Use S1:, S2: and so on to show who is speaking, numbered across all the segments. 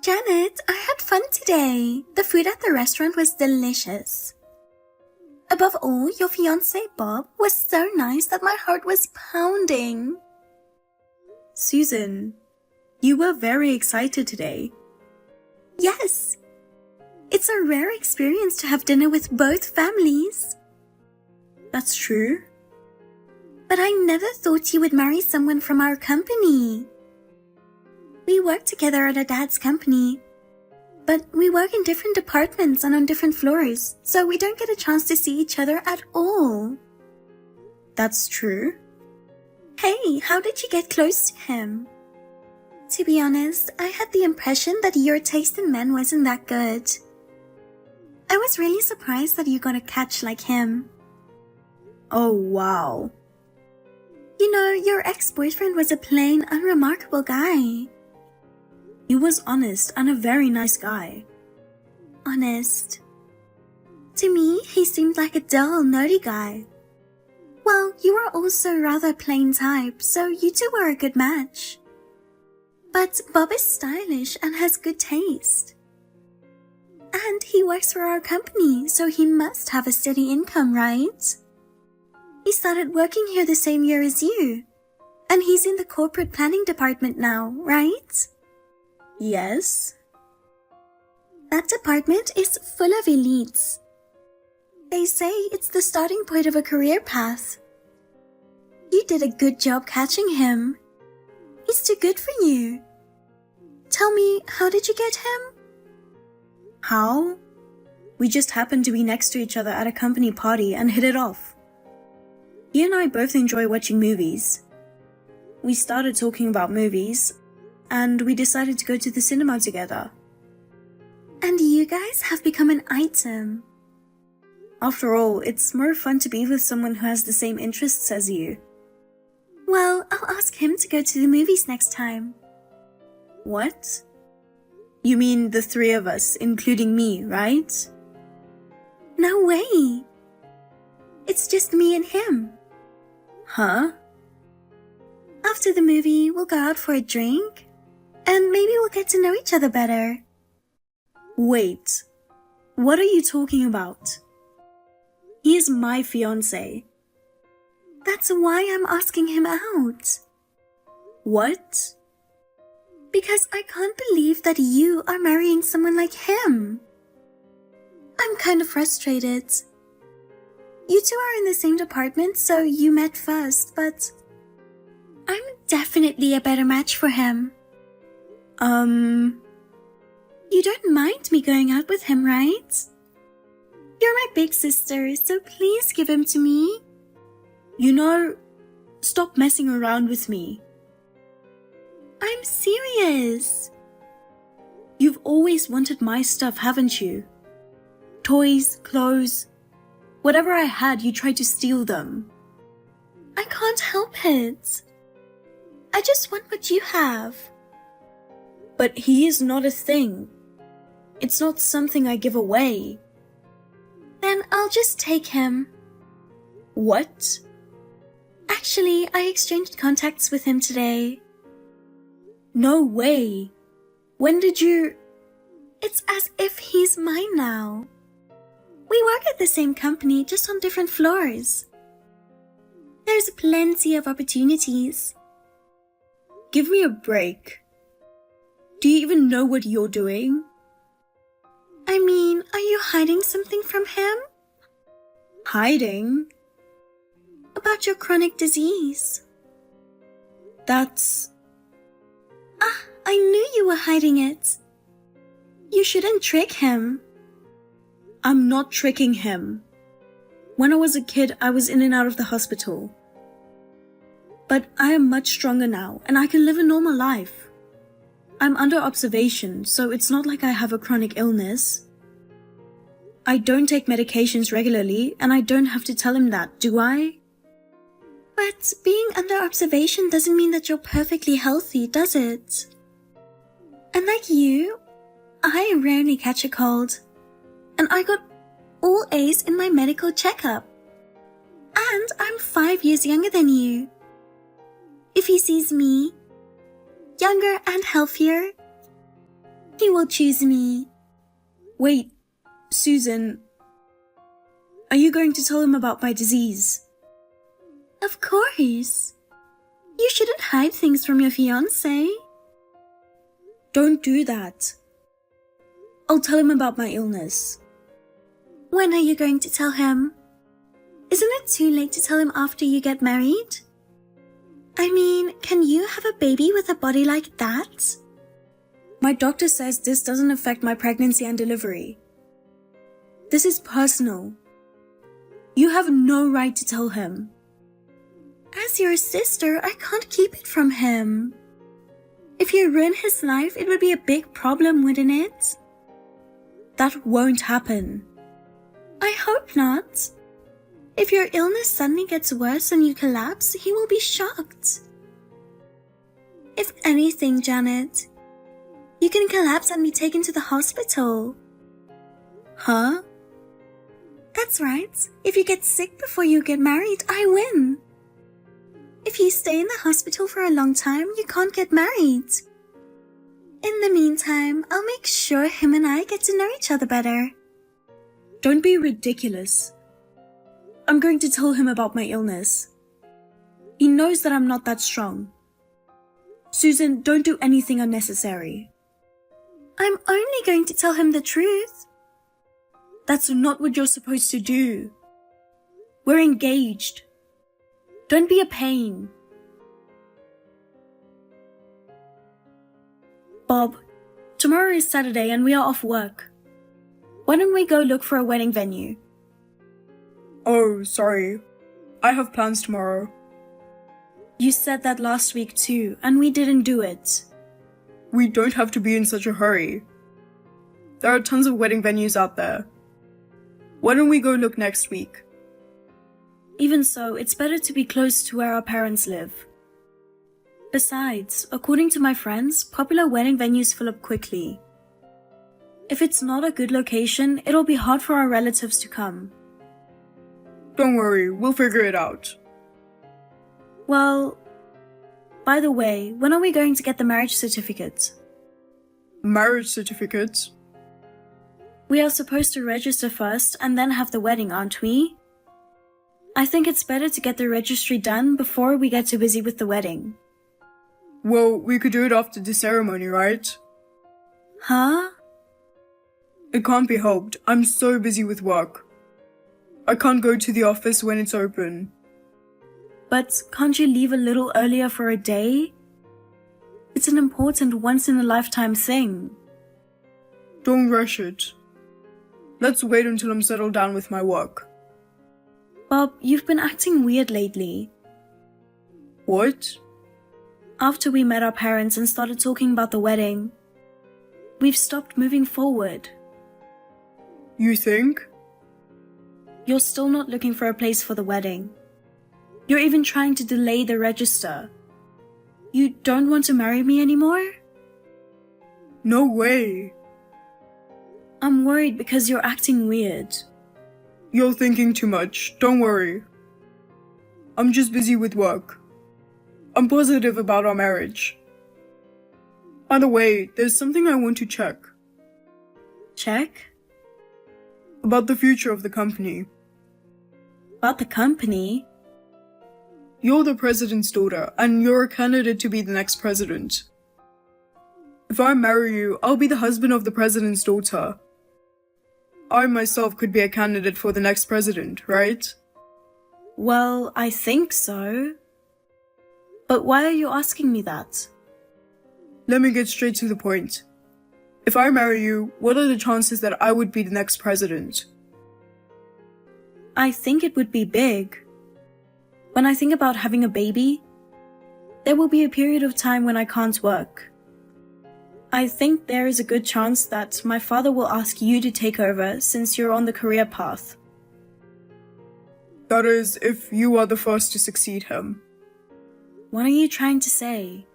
S1: Janet, I had fun today. The food at the restaurant was delicious. Above all, your fiancé Bob was so nice that my heart was pounding.
S2: Susan, you were very excited today.
S1: Yes. It's a rare experience to have dinner with both families.
S2: That's true.
S1: But I never thought you would marry someone from our company. We work together at our dad's company, but we work in different departments and on different floors, so we don't get a chance to see each other at all.
S2: That's true.
S1: Hey, how did you get close to him? To be honest, I had the impression that your taste in men wasn't that good. I was really surprised that you got a catch like him.
S2: Oh, wow.
S1: You know, your ex-boyfriend was a plain, unremarkable guy.
S2: He was honest and a very nice guy.
S1: Honest. To me, he seemed like a dull, nerdy guy. Well, you were also rather plain type, so you two were a good match. But Bob is stylish and has good taste. And he works for our company, so he must have a steady income, right? He started working here the same year as you. And he's in the corporate planning department now, right?
S2: Yes.
S1: That department is full of elites. They say it's the starting point of a career path. You did a good job catching him. He's too good for you. Tell me, how did you get him?
S2: How? We just happened to be next to each other at a company party and hit it off. He and I both enjoy watching movies. We started talking about movies, and we decided to go to the cinema together.
S1: And you guys have become an item.
S2: After all, it's more fun to be with someone who has the same interests as you.
S1: Well, I'll ask him to go to the movies next time.
S2: What? You mean the three of us, including me, right?
S1: No way. It's just me and him.
S2: Huh?
S1: After the movie, we'll go out for a drink, and maybe we'll get to know each other better.
S2: Wait, what are you talking about? He is my fiancé.
S1: That's why I'm asking him out.
S2: What?
S1: Because I can't believe that you are marrying someone like him. I'm kind of frustrated. You two are in the same department, so you met first, but I'm definitely a better match for him. You don't mind me going out with him, right? You're my big sister, so please give him to me.
S2: You know, stop messing around with me.
S1: I'm serious.
S2: You've always wanted my stuff, haven't you? Toys, clothes, whatever I had, you tried to steal them.
S1: I can't help it. I just want what you have.
S2: But he is not a thing. It's not something I give away.
S1: Then I'll just take him.
S2: What?
S1: Actually, I exchanged contacts with him today.
S2: No way. When did you...
S1: It's as if he's mine now. We work at the same company, just on different floors. There's plenty of opportunities.
S2: Give me a break. Do you even know what you're doing?
S1: I mean, are you hiding something from him?
S2: Hiding?
S1: About your chronic disease.
S2: That's...
S1: I knew you were hiding it. You shouldn't trick him.
S2: I'm not tricking him. When I was a kid, I was in and out of the hospital. But I am much stronger now, and I can live a normal life. I'm under observation, so it's not like I have a chronic illness. I don't take medications regularly, and I don't have to tell him that, do I?
S1: But being under observation doesn't mean that you're perfectly healthy, does it? And like you, I rarely catch a cold. And I got all A's in my medical checkup. And I'm 5 years younger than you. If he sees me, younger and healthier, He will choose me.
S2: Wait, Susan, are you going to tell him about my disease?
S1: Of course. You shouldn't hide things from your fiancé.
S2: Don't do that. I'll tell him about my illness.
S1: When are you going to tell him? Isn't it too late to tell him after you get married? I mean, can you have a baby with a body like that?
S2: My doctor says this doesn't affect my pregnancy and delivery. This is personal. You have no right to tell him.
S1: As your sister, I can't keep it from him. If you ruin his life, it would be a big problem, wouldn't it?
S2: That won't happen.
S1: I hope not. If your illness suddenly gets worse and you collapse, he will be shocked. If anything, Janet, you can collapse and be taken to the hospital.
S2: Huh?
S1: That's right. If you get sick before you get married, I win. If you stay in the hospital for a long time, you can't get married. In the meantime, I'll make sure him and I get to know each other better.
S2: Don't be ridiculous. I'm going to tell him about my illness. He knows that I'm not that strong. Susan, don't do anything unnecessary.
S1: I'm only going to tell him the truth.
S2: That's not what you're supposed to do. We're engaged. Don't be a pain. Bob, tomorrow is Saturday and we are off work. Why don't we go look for a wedding venue?
S3: Oh, sorry. I have plans tomorrow.
S2: You said that last week too, and we didn't do it.
S3: We don't have to be in such a hurry. There are tons of wedding venues out there. Why don't we go look next week?
S2: Even so, it's better to be close to where our parents live. Besides, according to my friends, popular wedding venues fill up quickly. If it's not a good location, it'll be hard for our relatives to come.
S3: Don't worry, we'll figure it out.
S2: Well, by the way, when are we going to get the marriage certificate?
S3: Marriage certificate?
S2: We are supposed to register first and then have the wedding, aren't we? I think it's better to get the registry done before we get too busy with the wedding.
S3: Well, we could do it after the ceremony, right?
S2: Huh?
S3: It can't be helped. I'm so busy with work. I can't go to the office when it's open.
S2: But can't you leave a little earlier for a day? It's an important once-in-a-lifetime thing.
S3: Don't rush it. Let's wait until I'm settled down with my work.
S2: Bob, you've been acting weird lately.
S3: What?
S2: After we met our parents and started talking about the wedding, we've stopped moving forward.
S3: You think?
S2: You're still not looking for a place for the wedding. You're even trying to delay the register. You don't want to marry me anymore?
S3: No way.
S2: I'm worried because you're acting weird.
S3: You're thinking too much. Don't worry. I'm just busy with work. I'm positive about our marriage. By the way, there's something I want to check.
S2: Check?
S3: About the future of the company.
S2: About the company?
S3: You're the president's daughter, and you're a candidate to be the next president. If I marry you, I'll be the husband of the president's daughter. I myself could be a candidate for the next president, right?
S2: Well, I think so. But why are you asking me that?
S3: Let me get straight to the point. If I marry you, what are the chances that I would be the next president?
S2: I think it would be big. When I think about having a baby, there will be a period of time when I can't work. I think there is a good chance that my father will ask you to take over since you're on the career path.
S3: That is, if you are the first to succeed him.
S2: What are you trying to say?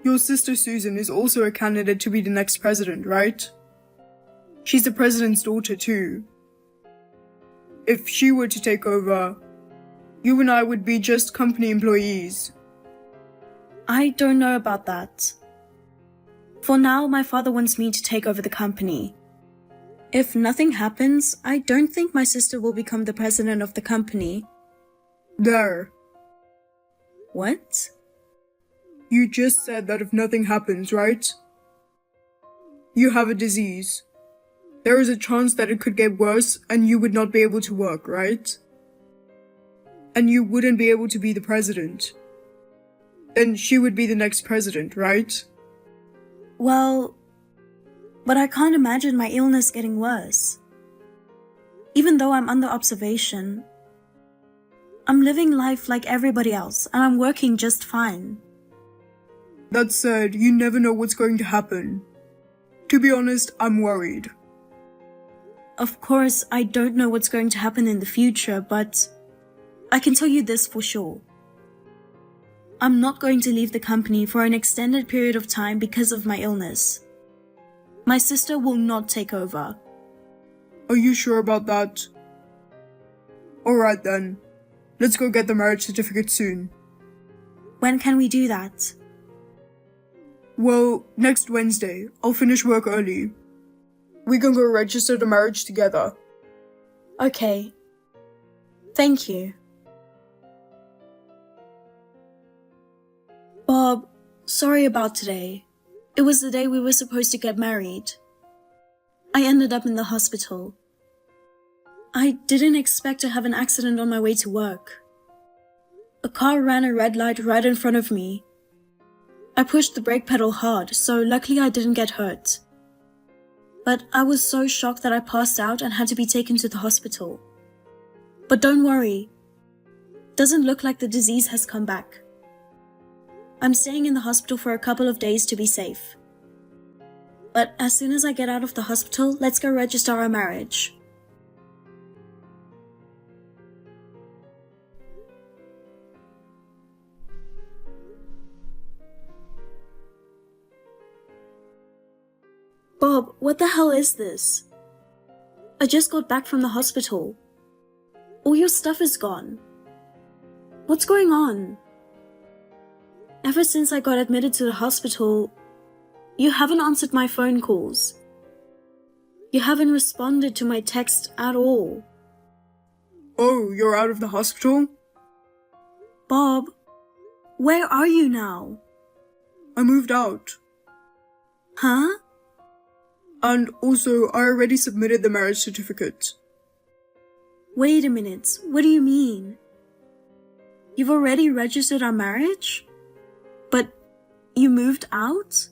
S3: Your sister Susan is also a candidate to be the next president, right? She's the president's daughter too. If she were to take over, you and I would be just company employees.
S2: I don't know about that. For now, my father wants me to take over the company. If nothing happens, I don't think my sister will become the president of the company.
S3: There.
S2: What?
S3: You just said that if nothing happens, right? You have a disease. There is a chance that it could get worse and you would not be able to work, right? And you wouldn't be able to be the president. Then she would be the next president, right?
S2: Well, but I can't imagine my illness getting worse. Even though I'm under observation, I'm living life like everybody else and I'm working just fine.
S3: That said, you never know what's going to happen. To be honest, I'm worried.
S2: Of course, I don't know what's going to happen in the future, but I can tell you this for sure. I'm not going to leave the company for an extended period of time because of my illness. My sister will not take over.
S3: Are you sure about that? Alright then. Let's go get the marriage certificate soon.
S2: When can we do that?
S3: Well, next Wednesday. I'll finish work early. We can go register the marriage together.
S2: Okay. Thank you. Bob, sorry about today. It was the day we were supposed to get married. I ended up in the hospital. I didn't expect to have an accident on my way to work. A car ran a red light right in front of me. I pushed the brake pedal hard, so luckily I didn't get hurt. But I was so shocked that I passed out and had to be taken to the hospital. But don't worry. Doesn't look like the disease has come back. I'm staying in the hospital for a couple of days to be safe. But as soon as I get out of the hospital, let's go register our marriage. Bob, what the hell is this? I just got back from the hospital. All your stuff is gone. What's going on? Ever since I got admitted to the hospital, you haven't answered my phone calls. You haven't responded to my text at all.
S3: Oh, you're out of the hospital?
S2: Bob, where are you now?
S3: I moved out.
S2: Huh?
S3: And also, I already submitted the marriage certificate.
S2: Wait a minute, what do you mean? You've already registered our marriage? But you moved out?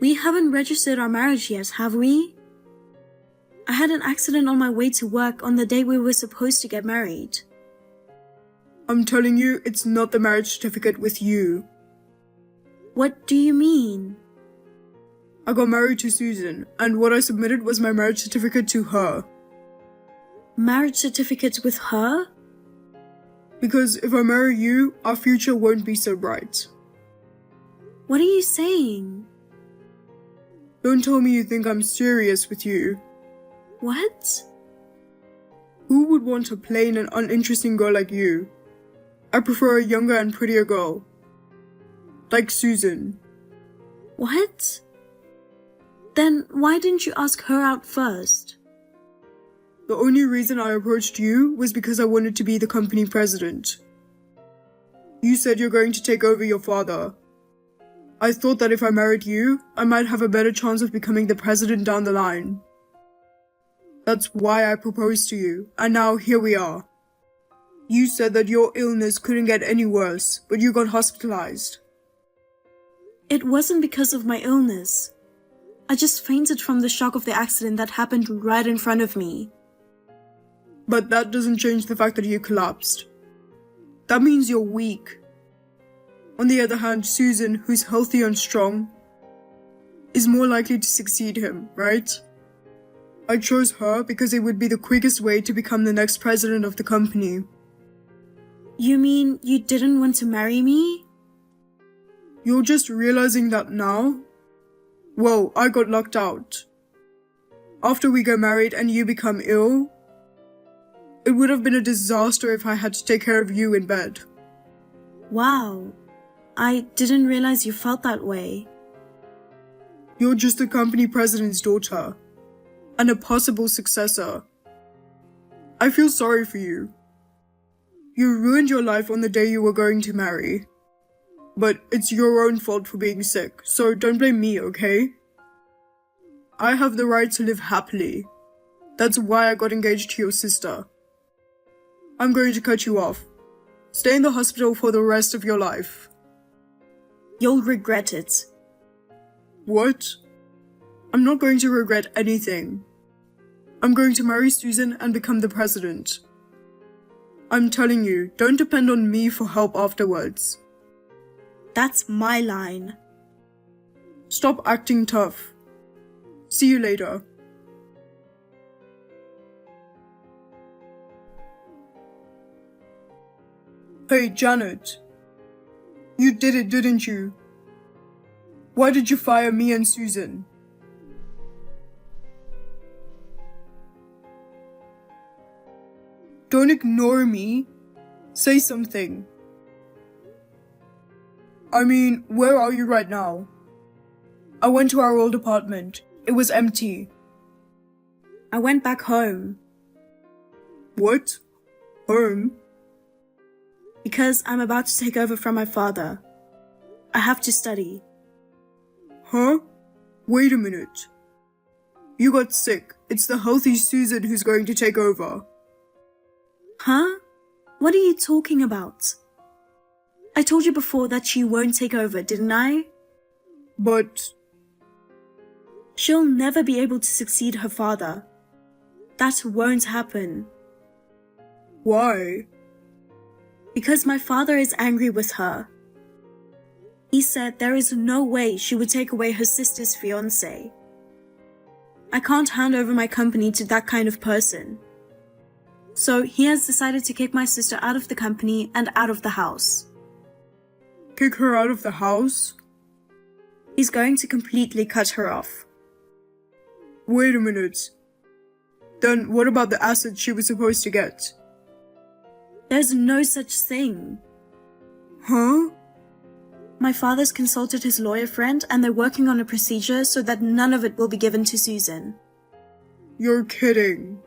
S2: We haven't registered our marriage yet, have we? I had an accident on my way to work on the day we were supposed to get married.
S3: I'm telling you, it's not the marriage certificate with you.
S2: What do you mean?
S3: I got married to Susan, and what I submitted was my marriage certificate to her.
S2: Marriage certificate with her?
S3: Because if I marry you, our future won't be so bright.
S2: What are you saying?
S3: Don't tell me you think I'm serious with you.
S2: What?
S3: Who would want a plain and uninteresting girl like you? I prefer a younger and prettier girl. Like Susan.
S2: What? Then why didn't you ask her out first?
S3: The only reason I approached you was because I wanted to be the company president. You said you're going to take over your father. I thought that if I married you, I might have a better chance of becoming the president down the line. That's why I proposed to you, and now here we are. You said that your illness couldn't get any worse, but you got hospitalized.
S2: It wasn't because of my illness. I just fainted from the shock of the accident that happened right in front of me.
S3: But that doesn't change the fact that you collapsed. That means you're weak. On the other hand, Susan, who's healthy and strong, is more likely to succeed him, right? I chose her because it would be the quickest way to become the next president of the company.
S2: You mean you didn't want to marry me?
S3: You're just realizing that now? Well, I got locked out. After we got married and you become ill, it would have been a disaster if I had to take care of you in bed.
S2: Wow. I didn't realize you felt that way.
S3: You're just the company president's daughter. And a possible successor. I feel sorry for you. You ruined your life on the day you were going to marry. But it's your own fault for being sick, so don't blame me, okay? I have the right to live happily. That's why I got engaged to your sister. I'm going to cut you off. Stay in the hospital for the rest of your life.
S2: You'll regret it.
S3: What? I'm not going to regret anything. I'm going to marry Susan and become the president. I'm telling you, don't depend on me for help afterwards.
S2: That's my line.
S3: Stop acting tough. See you later. Hey, Janet. You did it, didn't you? Why did you fire me and Susan? Don't ignore me. Say something. I mean, where are you right now? I went to our old apartment. It was empty.
S2: I went back home.
S3: What? Home?
S2: Because I'm about to take over from my father. I have to study.
S3: Huh? Wait a minute. You got sick. It's the healthy Susan who's going to take over.
S2: Huh? What are you talking about? I told you before that she won't take over, didn't I?
S3: But...
S2: She'll never be able to succeed her father. That won't happen.
S3: Why?
S2: Because my father is angry with her. He said there is no way she would take away her sister's fiancé. I can't hand over my company to that kind of person. So he has decided to kick my sister out of the company and out of the house.
S3: Kick her out of the house?
S2: He's going to completely cut her off.
S3: Wait a minute. Then what about the assets she was supposed to get?
S2: There's no such thing.
S3: Huh?
S2: My father's consulted his lawyer friend and they're working on a procedure so that none of it will be given to Susan.
S3: You're kidding.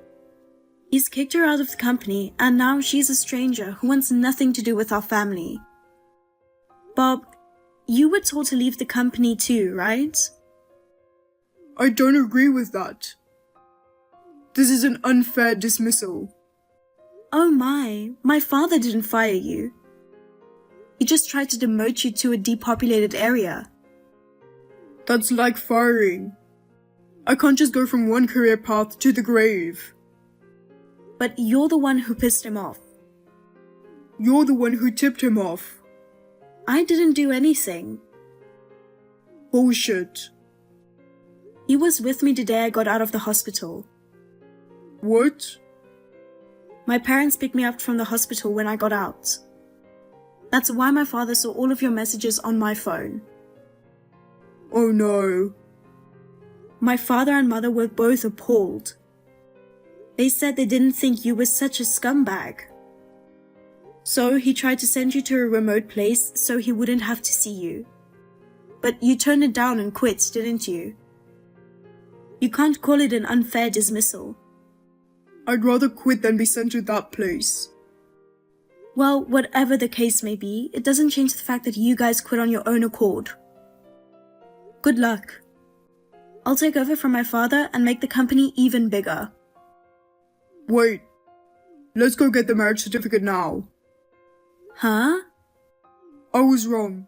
S2: He's kicked her out of the company and now she's a stranger who wants nothing to do with our family. Bob, you were told to leave the company too, right?
S3: I don't agree with that. This is an unfair dismissal.
S2: Oh my father didn't fire you. He just tried to demote you to a depopulated area.
S3: That's like firing. I can't just go from one career path to the grave.
S2: But you're the one who pissed him off.
S3: You're the one who tipped him off.
S2: I didn't do anything.
S3: Bullshit.
S2: He was with me the day I got out of the hospital.
S3: What?
S2: My parents picked me up from the hospital when I got out. That's why my father saw all of your messages on my phone.
S3: Oh no.
S2: My father and mother were both appalled. They said they didn't think you were such a scumbag. So he tried to send you to a remote place so he wouldn't have to see you. But you turned it down and quit, didn't you? You can't call it an unfair dismissal.
S3: I'd rather quit than be sent to that place.
S2: Well, whatever the case may be, it doesn't change the fact that you guys quit on your own accord. Good luck. I'll take over from my father and make the company even bigger.
S3: Wait. Let's go get the marriage certificate now.
S2: Huh?
S3: I was wrong.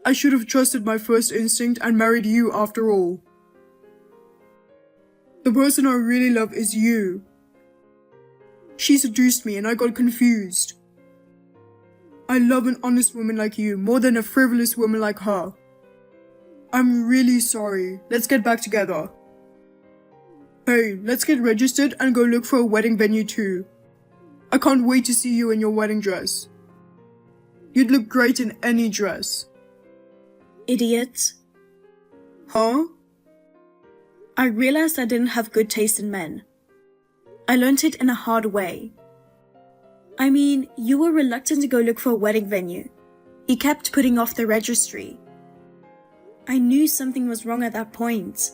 S3: I should have trusted my first instinct and married you after all. The person I really love is you. She seduced me and I got confused. I love an honest woman like you more than a frivolous woman like her. I'm really sorry. Let's get back together. Hey, let's get registered and go look for a wedding venue too. I can't wait to see you in your wedding dress. You'd look great in any dress.
S2: Idiot.
S3: Huh?
S2: I realized I didn't have good taste in men. I learned it in a hard way. I mean, you were reluctant to go look for a wedding venue. You kept putting off the registry. I knew something was wrong at that point.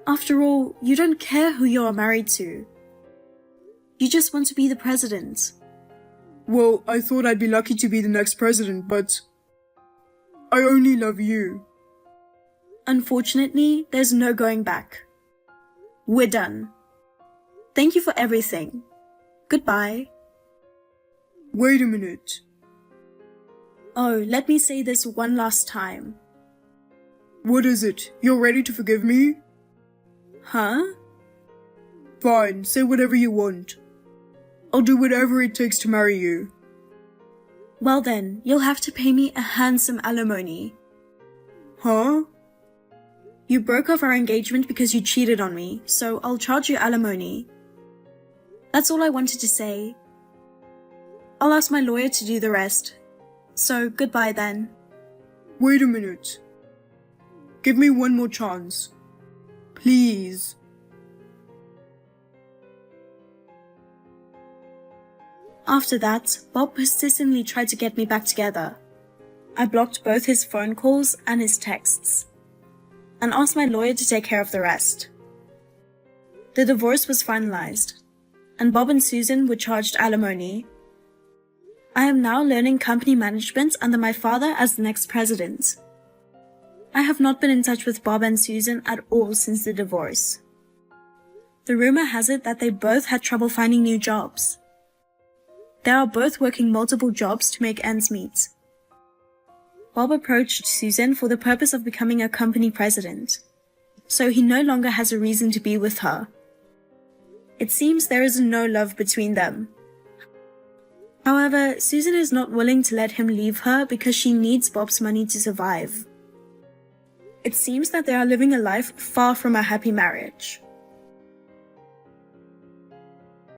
S2: After all, you don't care who you are married to. You just want to be the president.
S3: Well, I thought I'd be lucky to be the next president, but I only love you.
S2: Unfortunately, there's no going back. We're done. Thank you for everything. Goodbye.
S3: Wait a minute.
S2: Oh, let me say this one last time.
S3: What is it? You're ready to forgive me?
S2: Huh?
S3: Fine, say whatever you want. I'll do whatever it takes to marry you.
S2: Well then, you'll have to pay me a handsome alimony.
S3: Huh?
S2: You broke off our engagement because you cheated on me, so I'll charge you alimony. That's all I wanted to say. I'll ask my lawyer to do the rest. So, goodbye then.
S3: Wait a minute. Give me one more chance. Please.
S2: After that, Bob persistently tried to get me back together. I blocked both his phone calls and his texts, and asked my lawyer to take care of the rest. The divorce was finalized, and Bob and Susan were charged alimony. I am now learning company management under my father as the next president. I have not been in touch with Bob and Susan at all since the divorce. The rumor has it that they both had trouble finding new jobs. They are both working multiple jobs to make ends meet. Bob approached Susan for the purpose of becoming a company president, so he no longer has a reason to be with her. It seems there is no love between them. However, Susan is not willing to let him leave her because she needs Bob's money to survive. It seems that they are living a life far from a happy marriage.